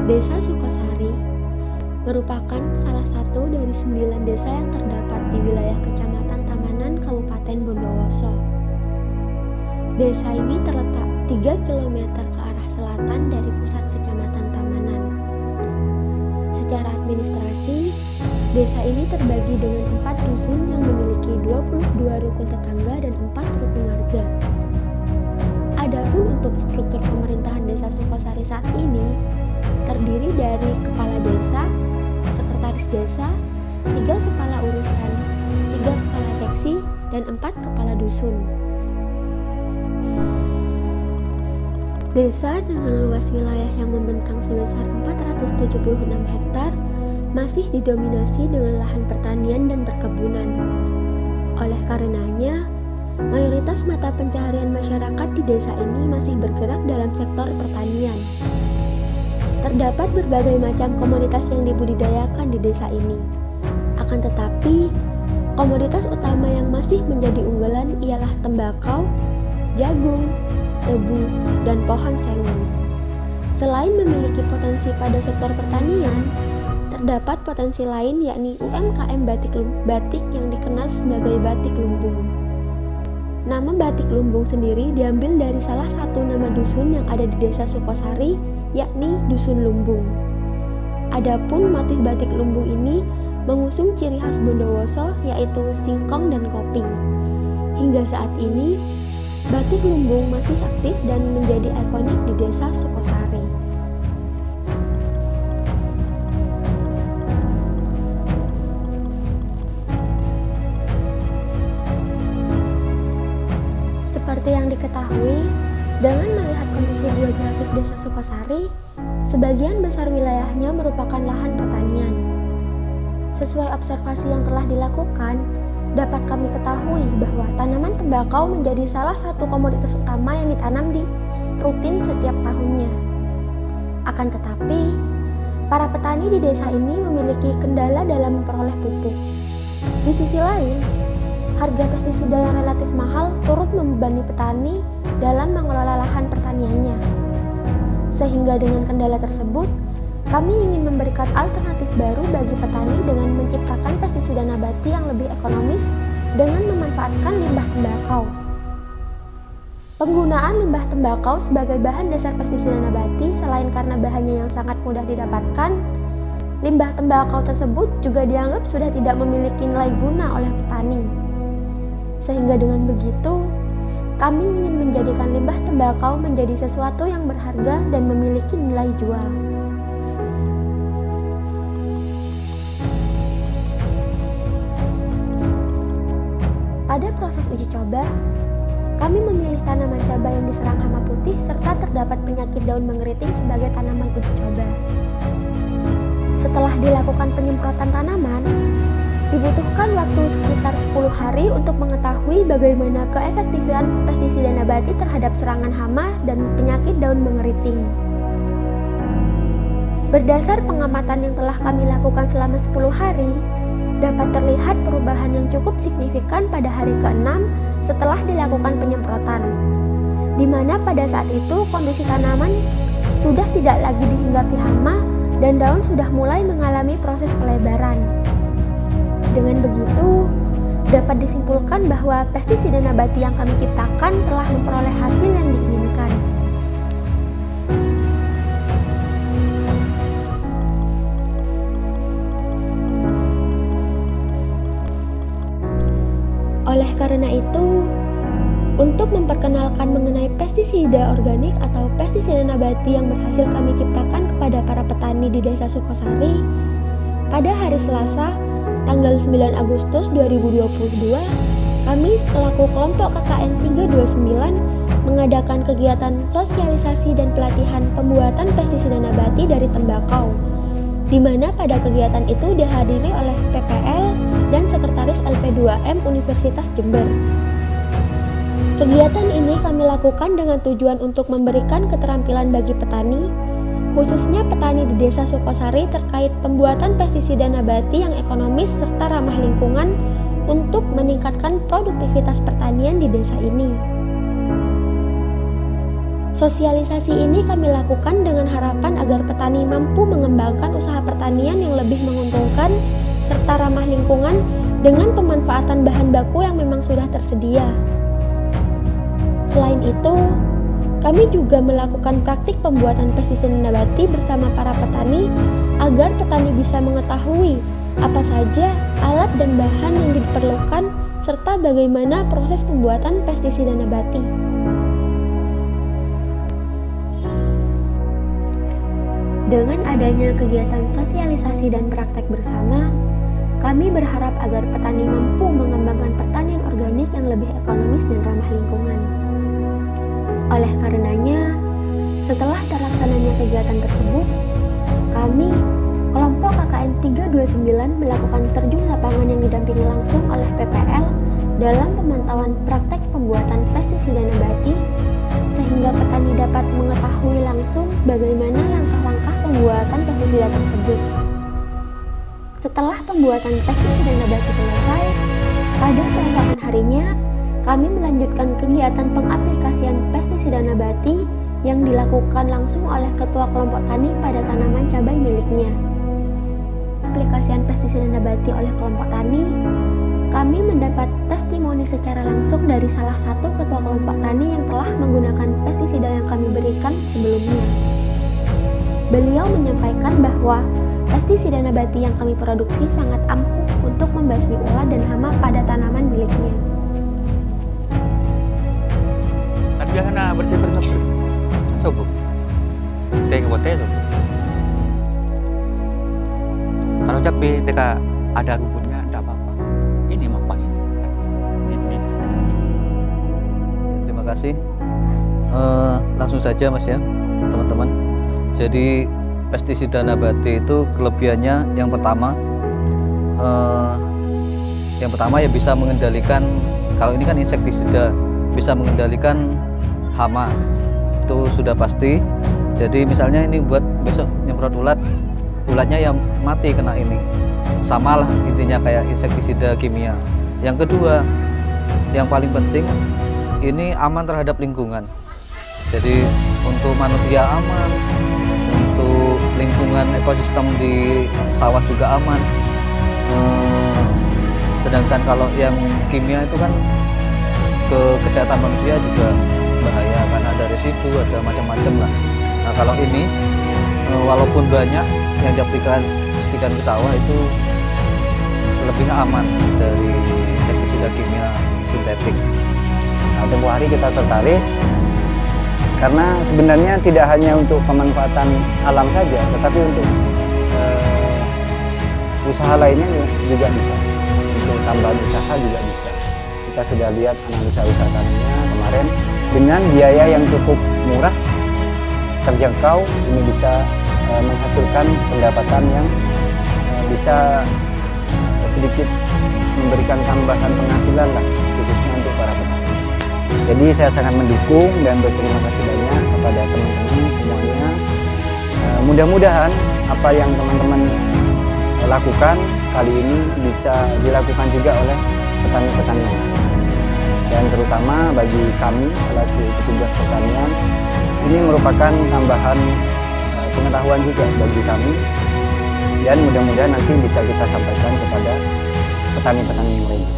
Desa Sukosari merupakan salah satu dari 9 desa yang terdapat di wilayah Kecamatan Tamanan, Kabupaten Bondowoso. Desa ini terletak 3 km ke arah selatan dari pusat Kecamatan Tamanan. Secara administrasi, desa ini terbagi dengan 4 dusun yang memiliki 22 rukun tetangga dan 4 rukun warga. Adapun untuk struktur pemerintahan Desa Sukosari saat ini terdiri dari kepala desa, sekretaris desa, 3 kepala urusan, 3 kepala seksi, dan 4 kepala dusun. Desa dengan luas wilayah yang membentang sebesar 476 hektar masih didominasi dengan lahan pertanian dan perkebunan. Oleh karenanya, mayoritas mata pencaharian masyarakat di desa ini masih bergerak dalam sektor pertanian. Terdapat berbagai macam komoditas yang dibudidayakan di desa ini. Akan tetapi, komoditas utama yang masih menjadi unggulan ialah tembakau, jagung, tebu, dan pohon sengon. Selain memiliki potensi pada sektor pertanian, terdapat potensi lain yakni UMKM batik yang dikenal sebagai batik lumbung. Nama batik lumbung sendiri diambil dari salah satu nama dusun yang ada di Desa Sukosari, yakni Dusun Lumbung. Adapun motif batik lumbung ini mengusung ciri khas Bondowoso yaitu singkong dan kopi. Hingga saat ini, batik lumbung masih aktif dan menjadi ikonik di Desa Sukosari. Seperti yang diketahui, dengan melihat kondisi geografis Desa Sukosari, sebagian besar wilayahnya merupakan lahan pertanian. Sesuai observasi yang telah dilakukan, dapat kami ketahui bahwa tanaman tembakau menjadi salah satu komoditas utama yang ditanam di rutin setiap tahunnya. Akan tetapi, para petani di desa ini memiliki kendala dalam memperoleh pupuk. Di sisi lain, harga pestisida yang relatif mahal turut membebani petani dalam mengelola lahan pertaniannya. Sehingga dengan kendala tersebut, kami ingin memberikan alternatif baru bagi petani dengan menciptakan pestisida nabati yang lebih ekonomis dengan memanfaatkan limbah tembakau. Penggunaan limbah tembakau sebagai bahan dasar pestisida nabati selain karena bahannya yang sangat mudah didapatkan, limbah tembakau tersebut juga dianggap sudah tidak memiliki nilai guna oleh petani. Sehingga dengan begitu, kami ingin menjadikan limbah tembakau menjadi sesuatu yang berharga dan memiliki nilai jual. Pada proses uji coba, kami memilih tanaman cabai yang diserang hama putih serta terdapat penyakit daun mengeriting sebagai tanaman uji coba. Setelah dilakukan penyemprotan tanaman, dibutuhkan waktu sekitar 10 hari untuk mengetahui bagaimana keefektifan pestisida nabati terhadap serangan hama dan penyakit daun mengeriting. Berdasar pengamatan yang telah kami lakukan selama 10 hari, dapat terlihat perubahan yang cukup signifikan pada hari ke-6 setelah dilakukan penyemprotan, di mana pada saat itu kondisi tanaman sudah tidak lagi dihinggapi hama dan daun sudah mulai mengalami proses pelebaran. Dengan begitu, dapat disimpulkan bahwa pestisida nabati yang kami ciptakan telah memperoleh hasil yang diinginkan. Oleh karena itu, untuk memperkenalkan mengenai pestisida organik atau pestisida nabati yang berhasil kami ciptakan kepada para petani di Desa Sukosari, pada hari Selasa, tanggal 9 Agustus 2022, kami selaku kelompok KKN 329 mengadakan kegiatan sosialisasi dan pelatihan pembuatan pestisida nabati dari tembakau, di mana pada kegiatan itu dihadiri oleh PPL dan Sekretaris LP2M Universitas Jember. Kegiatan ini kami lakukan dengan tujuan untuk memberikan keterampilan bagi petani, khususnya petani di Desa Sukosari terkait pembuatan pestisida nabati yang ekonomis serta ramah lingkungan untuk meningkatkan produktivitas pertanian di desa ini. Sosialisasi ini kami lakukan dengan harapan agar petani mampu mengembangkan usaha pertanian yang lebih menguntungkan serta ramah lingkungan dengan pemanfaatan bahan baku yang memang sudah tersedia. Selain itu, kami juga melakukan praktik pembuatan pestisida nabati bersama para petani agar petani bisa mengetahui apa saja alat dan bahan yang diperlukan serta bagaimana proses pembuatan pestisida nabati. Dengan adanya kegiatan sosialisasi dan praktek bersama, kami berharap agar petani mampu mengembangkan pertanian organik yang lebih ekonomis dan ramah lingkungan. Oleh karenanya, setelah terlaksananya kegiatan tersebut, kami, kelompok KKN 329 melakukan terjun lapangan yang didampingi langsung oleh PPL dalam pemantauan praktek pembuatan pestisida nabati, sehingga petani dapat mengetahui langsung bagaimana langkah-langkah pembuatan pestisida tersebut. Setelah pembuatan pestisida nabati selesai, pada keesokan harinya, kami melanjutkan kegiatan pengaplikasian pestisida nabati yang dilakukan langsung oleh Ketua Kelompok Tani pada tanaman cabai miliknya. Aplikasian pestisida nabati oleh kelompok tani, kami mendapat testimoni secara langsung dari salah satu ketua kelompok tani yang telah menggunakan pestisida yang kami berikan sebelumnya. Beliau menyampaikan bahwa pestisida nabati yang kami produksi sangat ampuh untuk membasmi ulat dan hama pada tanaman miliknya. Kan biasanya bersih-bersih subuh. Tengok itu. Kalau cabai jika ada rumputnya tidak apa-apa. Ini mapan ini. Terima kasih. Langsung saja Mas ya, teman-teman. Jadi pestisida nabati itu kelebihannya yang pertama ya bisa mengendalikan, kalau ini kan insektisida, bisa mengendalikan hama. Itu sudah pasti. Jadi misalnya ini buat besok nyemprot ulatnya yang mati kena ini. Samalah intinya kayak insektisida kimia. Yang kedua, yang paling penting, ini aman terhadap lingkungan. Jadi untuk manusia aman, untuk lingkungan ekosistem di sawah juga aman. Sedangkan kalau yang kimia itu kan ke kesehatan manusia juga bahaya karena ada residu, ada macam-macam lah. Nah kalau ini walaupun banyak yang diaplikasikan ke sawah itu lebih aman dari insektisida kimia sintetik. Nah, tempoh hari kita tertarik karena sebenarnya tidak hanya untuk pemanfaatan alam saja, tetapi untuk usaha lainnya juga bisa. Untuk tambahan usaha juga bisa. Kita sudah lihat analisa wisatanya kemarin dengan biaya yang cukup murah, terjangkau, ini bisa menghasilkan pendapatan yang bisa sedikit memberikan tambahan penghasilan lah, khususnya untuk para petani. Jadi saya sangat mendukung dan berterima kasih banyak kepada teman-teman semuanya. Mudah-mudahan apa yang teman-teman lakukan kali ini bisa dilakukan juga oleh petani-petani yang lain. Dan terutama bagi kami selaku petugas pertanian, ini merupakan tambahan pengetahuan juga bagi kami, dan mudah-mudahan nanti bisa kita sampaikan kepada petani-petani yang lain.